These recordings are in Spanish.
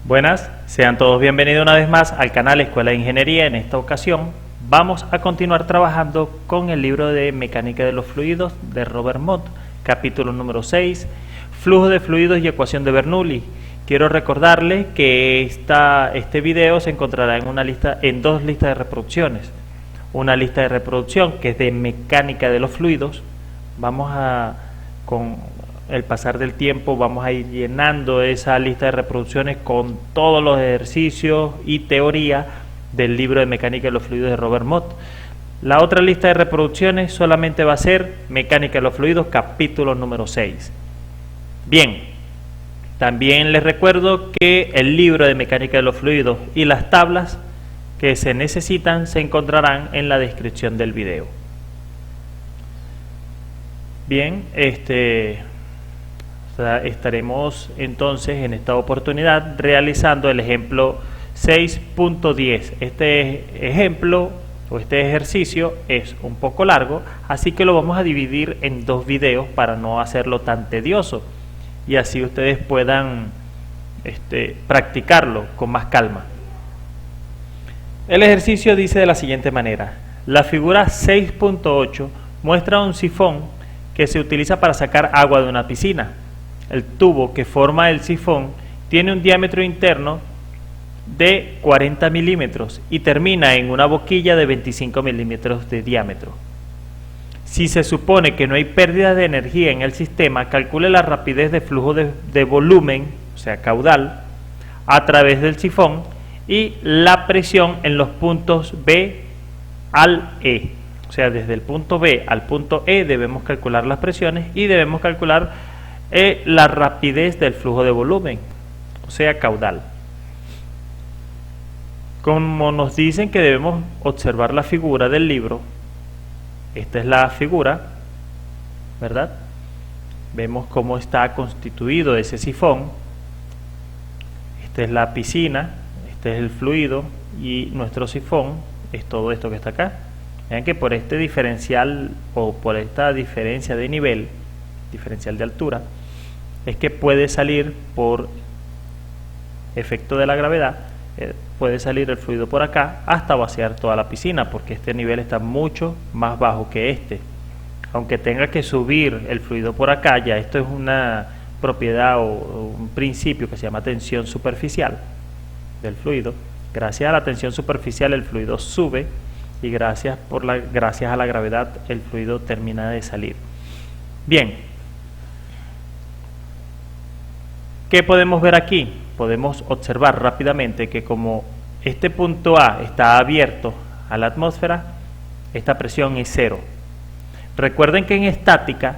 Buenas, sean todos bienvenidos una vez más al canal Escuela de Ingeniería. En esta ocasión vamos a continuar trabajando con el libro de Mecánica de los Fluidos de Robert Mott, capítulo número 6, Flujo de fluidos y ecuación de Bernoulli. Quiero recordarles que este video se encontrará en dos listas de reproducciones. Una lista de reproducción que es de Mecánica de los Fluidos. Con el pasar del tiempo vamos a ir llenando esa lista de reproducciones con todos los ejercicios y teoría del libro de Mecánica de los Fluidos de Robert Mott. La otra lista de reproducciones solamente va a ser Mecánica de los Fluidos, capítulo número 6. Bien, también les recuerdo que el libro de Mecánica de los Fluidos y las tablas que se necesitan se encontrarán en la descripción del video. Bien, estaremos entonces en esta oportunidad realizando el ejemplo 6.10. Este ejemplo o este ejercicio es un poco largo, así que lo vamos a dividir en dos videos para no hacerlo tan tedioso y así ustedes puedan practicarlo con más calma. El ejercicio dice de la siguiente manera: la figura 6.8 muestra un sifón que se utiliza para sacar agua de una piscina. El tubo que forma el sifón tiene un diámetro interno de 40 milímetros y termina en una boquilla de 25 milímetros de diámetro. Si se supone que no hay pérdida de energía en el sistema, calcule la rapidez de flujo de volumen, o sea caudal, a través del sifón y la presión en los puntos B al E. O sea, desde el punto B al punto E debemos calcular las presiones y debemos calcular la rapidez del flujo de volumen, o sea caudal. Como nos dicen que debemos observar la figura del libro, esta es la figura, ¿verdad? Vemos cómo está constituido ese sifón. Esta es la piscina, este es el fluido y nuestro sifón es todo esto que está acá. Vean que por este diferencial o por esta diferencia de nivel, diferencial de altura, es que puede salir por efecto de la gravedad, puede salir el fluido por acá hasta vaciar toda la piscina, porque este nivel está mucho más bajo que este. Aunque tenga que subir el fluido por acá, ya esto es una propiedad o un principio que se llama tensión superficial del fluido. Gracias a la tensión superficial el fluido sube y gracias a la gravedad el fluido termina de salir. Bien, ¿qué podemos ver aquí? Podemos observar rápidamente que como este punto A está abierto a la atmósfera, esta presión es cero. Recuerden que en estática,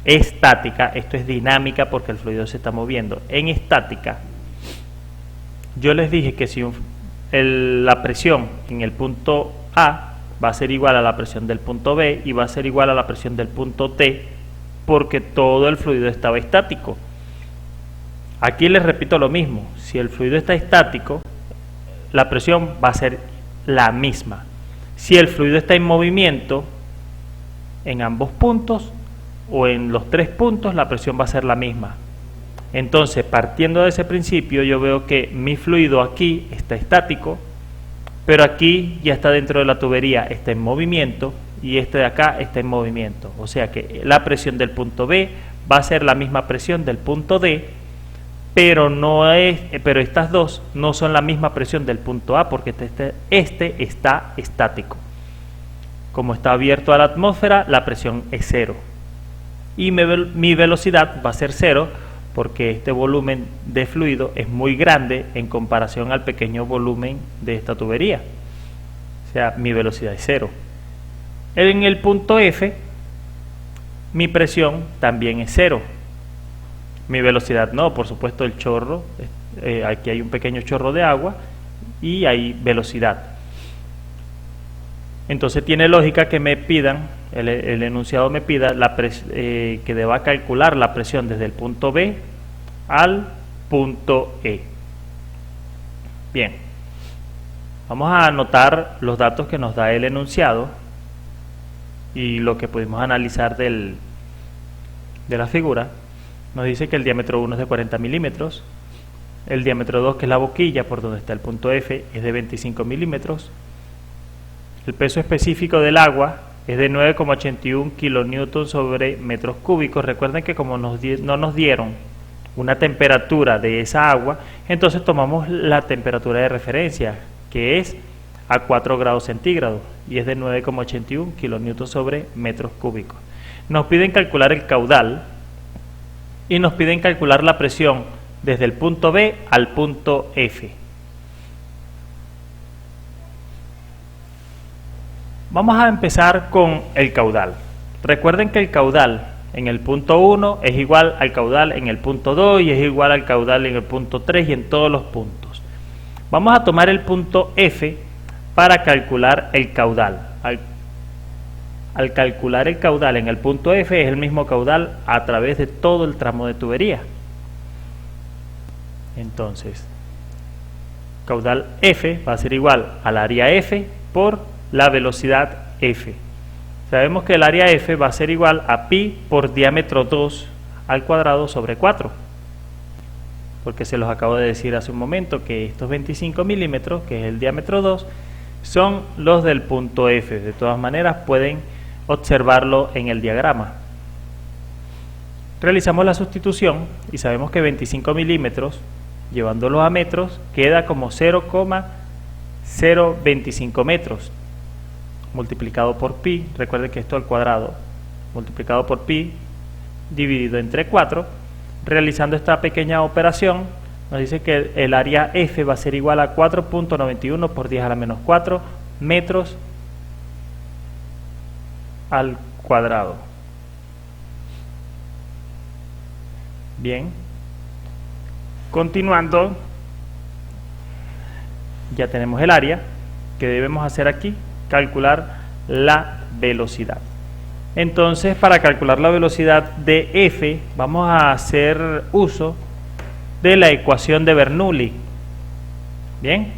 esto es dinámica porque el fluido se está moviendo. En estática, yo les dije que si la presión en el punto A va a ser igual a la presión del punto B y va a ser igual a la presión del punto T, porque todo el fluido estaba estático. Aquí les repito lo mismo: si el fluido está estático, la presión va a ser la misma. Si el fluido está en movimiento, en ambos puntos o en los tres puntos, la presión va a ser la misma. Entonces, partiendo de ese principio, yo veo que mi fluido aquí está estático, pero aquí ya está dentro de la tubería, está en movimiento, y este de acá está en movimiento. O sea que la presión del punto B va a ser la misma presión del punto D, pero estas dos no son la misma presión del punto A, porque este está estático. Como está abierto a la atmósfera, la presión es cero. Y mi velocidad va a ser cero, porque este volumen de fluido es muy grande en comparación al pequeño volumen de esta tubería. O sea, mi velocidad es cero. En el punto F, mi presión también es cero. Mi velocidad no, por supuesto el chorro, aquí hay un pequeño chorro de agua y hay velocidad. Entonces tiene lógica que me pidan, el enunciado me pida que deba calcular la presión desde el punto B al punto E. Bien, vamos a anotar los datos que nos da el enunciado y lo que pudimos analizar de la figura. Nos dice que el diámetro 1 es de 40 milímetros, El diámetro 2, que es la boquilla por donde está el punto F, es de 25 milímetros. El peso específico del agua es de 9,81 kilonewton sobre metros cúbicos. Recuerden que como no nos dieron una temperatura de esa agua, entonces tomamos la temperatura de referencia, que es a 4 grados centígrados, y es de 9,81 kilonewton sobre metros cúbicos. Nos piden calcular el caudal y nos piden calcular la presión desde el punto B al punto F. Vamos a empezar con el caudal. Recuerden que el caudal en el punto 1 es igual al caudal en el punto 2 y es igual al caudal en el punto 3 y en todos los puntos. Vamos a tomar el punto F para calcular el caudal. Al calcular el caudal en el punto F es el mismo caudal a través de todo el tramo de tubería. Entonces, caudal F va a ser igual al área F por la velocidad F. Sabemos que el área F va a ser igual a pi por diámetro 2 al cuadrado sobre 4. Porque se los acabo de decir hace un momento que estos 25 milímetros, que es el diámetro 2, son los del punto F. De todas maneras pueden observarlo en el diagrama. Realizamos la sustitución y sabemos que 25 milímetros, llevándolo a metros, queda como 0,025 metros. Multiplicado por pi, recuerden que esto al cuadrado, multiplicado por pi, dividido entre 4, realizando esta pequeña operación, nos dice que el área F va a ser igual a 4.91 por 10 a la menos 4 metros al cuadrado. Bien, continuando, ya tenemos el área. ¿Qué debemos hacer aquí? Calcular la velocidad. Entonces, para calcular la velocidad de F, vamos a hacer uso de la ecuación de Bernoulli. Bien,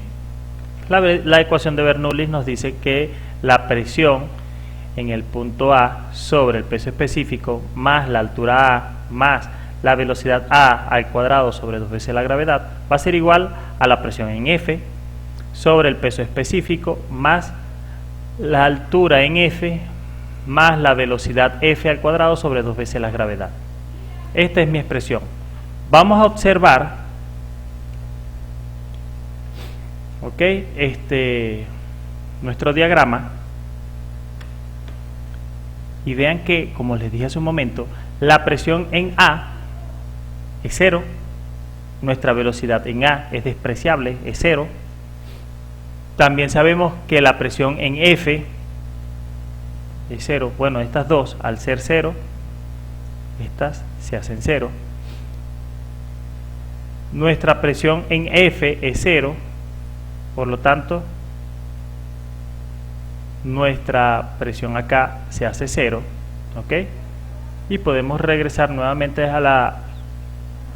la ecuación de Bernoulli nos dice que la presión en el punto A sobre el peso específico más la altura A más la velocidad A al cuadrado sobre 2 veces la gravedad va a ser igual a la presión en F sobre el peso específico más la altura en F más la velocidad F al cuadrado sobre 2 veces la gravedad. Esta es mi expresión. Vamos a observar, ¿ok? Nuestro diagrama y vean que, como les dije hace un momento, la presión en A es 0, nuestra velocidad en A es despreciable, es 0. También sabemos que la presión en F es 0. Bueno, estas dos, al ser 0, estas se hacen 0. Nuestra presión en F es 0, por lo tanto, nuestra presión acá se hace 0, ¿ok? Y podemos regresar nuevamente a la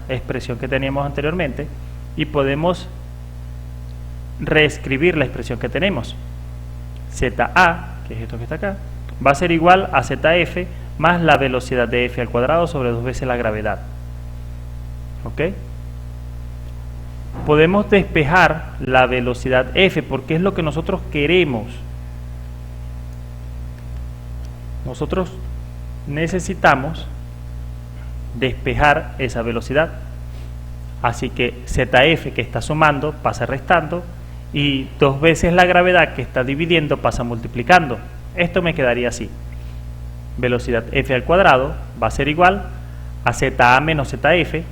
expresión que teníamos anteriormente y podemos reescribir la expresión que tenemos. ZA, que es esto que está acá, va a ser igual a ZF más la velocidad de F al cuadrado sobre 2 veces la gravedad. ¿Ok? Podemos despejar la velocidad F porque es lo que nosotros queremos. Nosotros necesitamos despejar esa velocidad. Así que ZF, que está sumando, pasa restando, y 2 veces la gravedad, que está dividiendo, pasa multiplicando. Esto me quedaría así. Velocidad F al cuadrado va a ser igual a ZA menos ZF.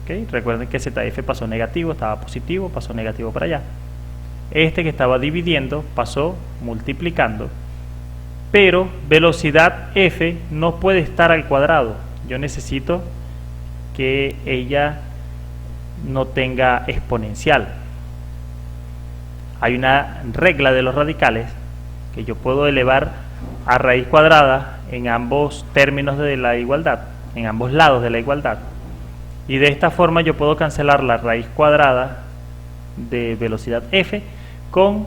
¿Okay? Recuerden que ZF pasó negativo, estaba positivo, pasó negativo para allá. Este que estaba dividiendo pasó multiplicando. Pero velocidad F no puede estar al cuadrado. Yo necesito que ella no tenga exponencial. Hay una regla de los radicales que yo puedo elevar a raíz cuadrada en ambos términos de la igualdad, en ambos lados de la igualdad, y de esta forma yo puedo cancelar la raíz cuadrada de velocidad F con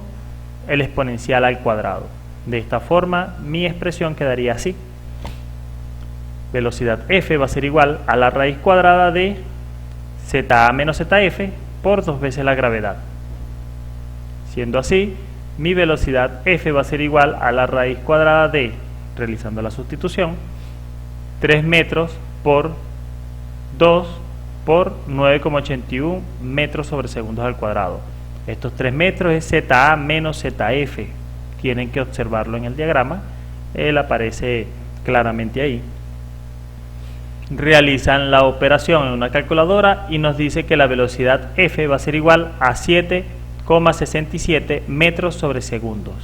el exponencial al cuadrado. De esta forma mi expresión quedaría así: velocidad F va a ser igual a la raíz cuadrada de ZA menos ZF por 2 veces la gravedad. Siendo así, mi velocidad F va a ser igual a la raíz cuadrada de, realizando la sustitución, 3 metros por 2 por 9,81 metros sobre segundos al cuadrado. Estos 3 metros es ZA menos ZF. Tienen que observarlo en el diagrama. Él aparece claramente ahí. Realizan la operación en una calculadora y nos dice que la velocidad F va a ser igual a 7,67 metros sobre segundos.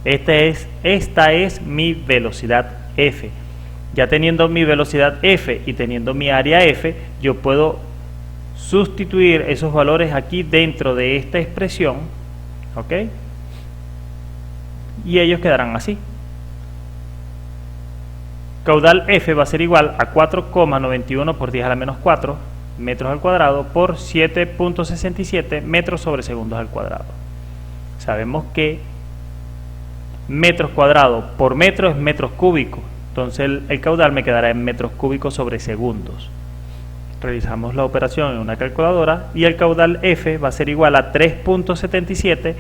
Esta es mi velocidad F. Ya teniendo mi velocidad F y teniendo mi área F, yo puedo sustituir esos valores aquí dentro de esta expresión, ¿ok? Y ellos quedarán así. Caudal F va a ser igual a 4,91 por 10 a la menos 4 metros al cuadrado por 7,67 metros sobre segundos al cuadrado. Sabemos que metros cuadrados por metro es metros cúbicos, entonces el caudal me quedará en metros cúbicos sobre segundos. Realizamos la operación en una calculadora y el caudal F va a ser igual a 3,77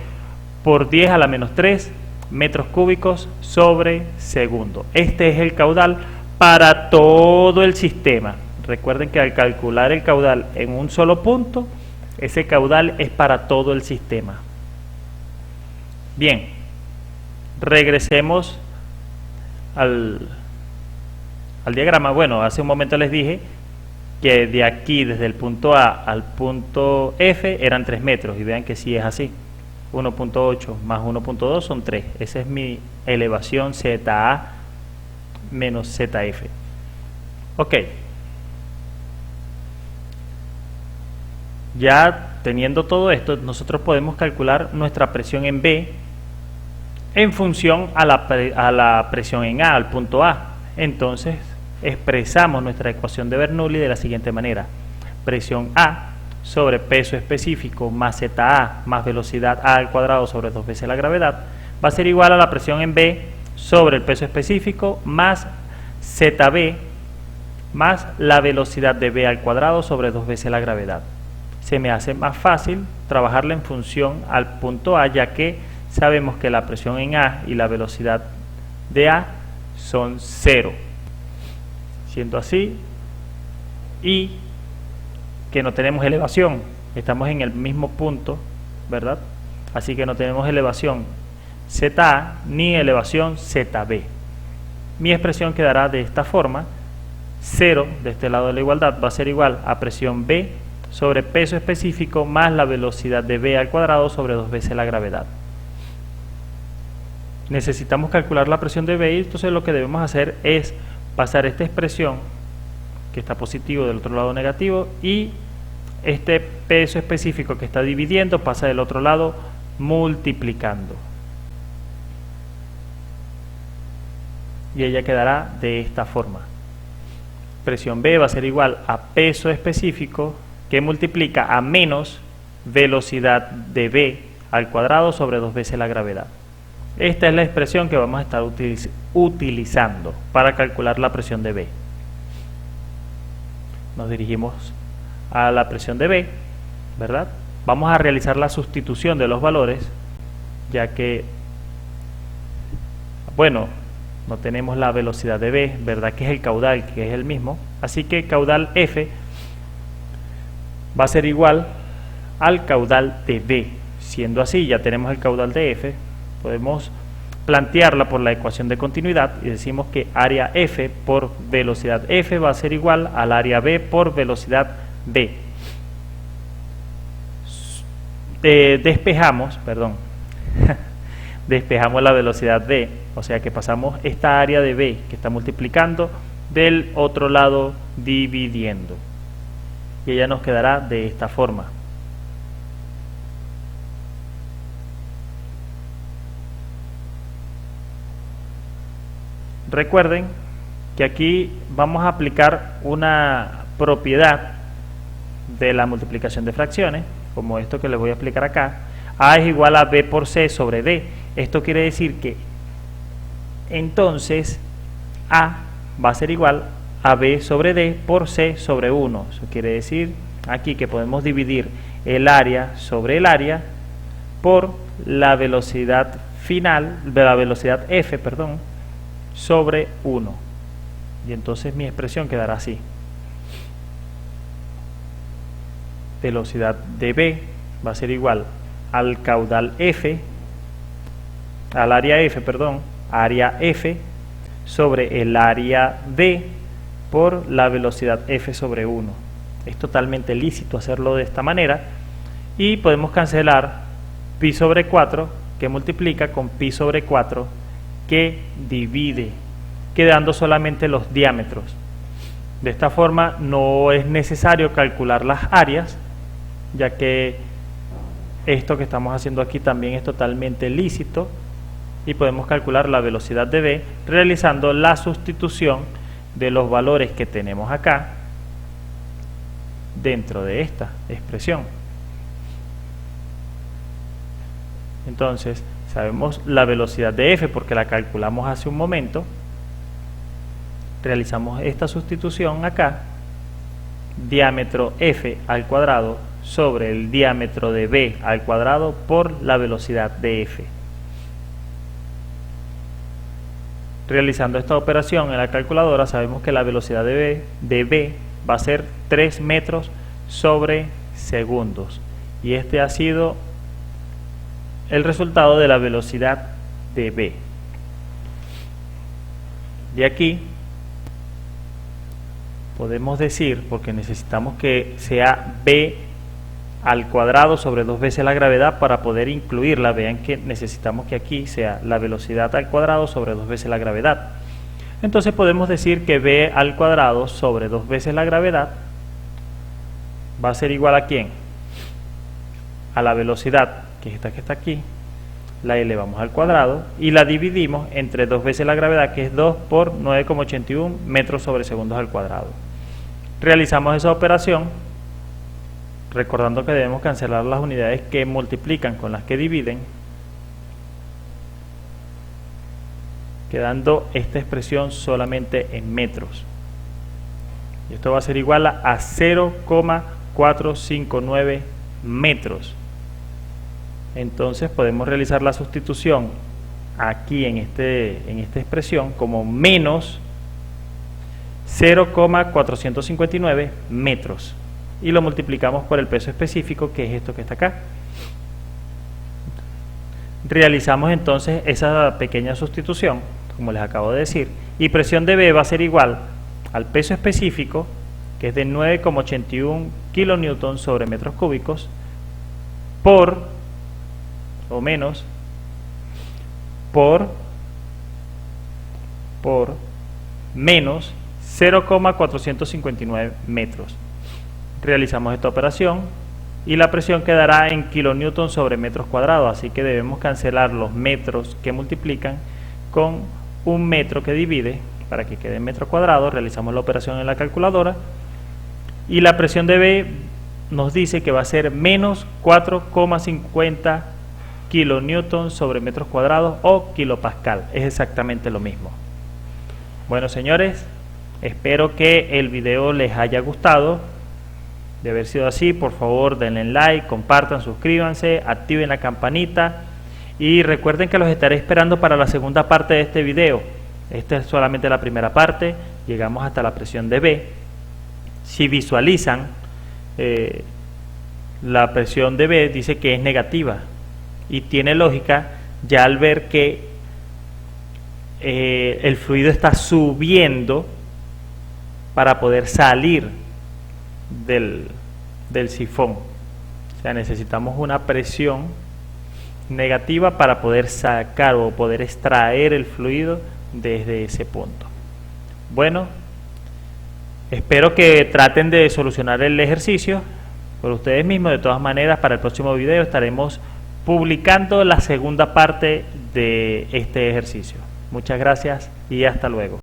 por 10 a la menos 3 metros cúbicos sobre segundo. Este es el caudal para todo el sistema. Recuerden que al calcular el caudal en un solo punto, ese caudal es para todo el sistema. Bien, regresemos al diagrama. Bueno, hace un momento les dije que de aquí, desde el punto A al punto F, eran 3 metros. Y vean que sí es así. 1.8 más 1.2 son 3. Esa es mi elevación ZA menos ZF. Ok. Ya teniendo todo esto, nosotros podemos calcular nuestra presión en B en función a la presión en A, al punto A. Entonces, expresamos nuestra ecuación de Bernoulli de la siguiente manera. Presión A sobre peso específico más ZA más velocidad A al cuadrado sobre 2 veces la gravedad va a ser igual a la presión en B sobre el peso específico más ZB más la velocidad de B al cuadrado sobre 2 veces la gravedad. Se me hace más fácil trabajarla en función al punto A, ya que sabemos que la presión en A y la velocidad de A son 0. Siendo así, y que no tenemos elevación, estamos en el mismo punto, ¿verdad? Así que no tenemos elevación ZA ni elevación ZB. Mi expresión quedará de esta forma: 0 de este lado de la igualdad va a ser igual a presión B sobre peso específico más la velocidad de B al cuadrado sobre 2 veces la gravedad. Necesitamos calcular la presión de B y entonces lo que debemos hacer es pasar esta expresión que está positivo del otro lado negativo y este peso específico que está dividiendo pasa del otro lado multiplicando. Y ella quedará de esta forma. Presión B va a ser igual a peso específico que multiplica a menos velocidad de B al cuadrado sobre 2 veces la gravedad. Esta es la expresión que vamos a estar utilizando para calcular la presión de B. Nos dirigimos a la presión de B, ¿verdad? Vamos a realizar la sustitución de los valores, ya que, bueno, no tenemos la velocidad de B, ¿verdad? Que es el caudal, que es el mismo. Así que caudal F va a ser igual al caudal de B. Siendo así, ya tenemos el caudal de F, podemos plantearla por la ecuación de continuidad y decimos que área F por velocidad F va a ser igual al área B por velocidad B. Despejamos la velocidad B, o sea que pasamos esta área de B que está multiplicando del otro lado dividiendo y ella nos quedará de esta forma. Recuerden que aquí vamos a aplicar una propiedad de la multiplicación de fracciones, como esto que les voy a explicar acá. A es igual a B por C sobre D. Esto quiere decir que entonces A va a ser igual a B sobre D por C sobre 1. Eso quiere decir aquí que podemos dividir el área sobre el área por la velocidad final, de la velocidad f, perdón, sobre 1. Y entonces mi expresión quedará así. Velocidad de B va a ser igual al caudal F, al área F, perdón, área F sobre el área D por la velocidad F sobre 1. Es totalmente lícito hacerlo de esta manera y podemos cancelar pi sobre 4 que multiplica con pi sobre 4 que divide, quedando solamente los diámetros. De esta forma no es necesario calcular las áreas, ya que esto que estamos haciendo aquí también es totalmente lícito y podemos calcular la velocidad de B realizando la sustitución de los valores que tenemos acá dentro de esta expresión. Entonces sabemos la velocidad de F porque la calculamos hace un momento. Realizamos esta sustitución acá, diámetro F al cuadrado sobre el diámetro de B al cuadrado por la velocidad de F. Realizando esta operación en la calculadora sabemos que la velocidad de B va a ser 3 metros sobre segundos y este ha sido el resultado de la velocidad de B. De aquí podemos decir, porque necesitamos que sea B al cuadrado sobre 2 veces la gravedad para poder incluirla. Vean que necesitamos que aquí sea la velocidad al cuadrado sobre 2 veces la gravedad. Entonces podemos decir que B al cuadrado sobre 2 veces la gravedad va a ser igual a ¿quién? A la velocidad, que es esta que está aquí, la elevamos al cuadrado y la dividimos entre 2 veces la gravedad, que es 2 por 9,81 metros sobre segundos al cuadrado. Realizamos esa operación recordando que debemos cancelar las unidades que multiplican con las que dividen, quedando esta expresión solamente en metros. Y esto va a ser igual a 0,459 metros. Entonces podemos realizar la sustitución aquí en esta expresión como menos 0,459 metros y lo multiplicamos por el peso específico, que es esto que está acá. Realizamos entonces esa pequeña sustitución, como les acabo de decir, y presión de B va a ser igual al peso específico, que es de 9,81 kilonewton sobre metros cúbicos, por o menos por menos 0,459 metros. Realizamos esta operación y la presión quedará en kilonewton sobre metros cuadrados, así que debemos cancelar los metros que multiplican con un metro que divide para que quede en metros cuadrados. Realizamos la operación en la calculadora y la presión de B nos dice que va a ser menos 4,50 kilonewton sobre metros cuadrados o kilopascal, es exactamente lo mismo. Bueno, señores, espero que el video les haya gustado. De haber sido así, por favor denle like, compartan, suscríbanse, activen la campanita y recuerden que los estaré esperando para la segunda parte de este video. Esta es solamente la primera parte, llegamos hasta la presión de B. Si visualizan, la presión de B dice que es negativa y tiene lógica ya al ver que el fluido está subiendo para poder salir del sifón. O sea, necesitamos una presión negativa para poder sacar o poder extraer el fluido desde ese punto. Bueno, espero que traten de solucionar el ejercicio por ustedes mismos. De todas maneras, para el próximo video estaremos publicando la segunda parte de este ejercicio. Muchas gracias y hasta luego.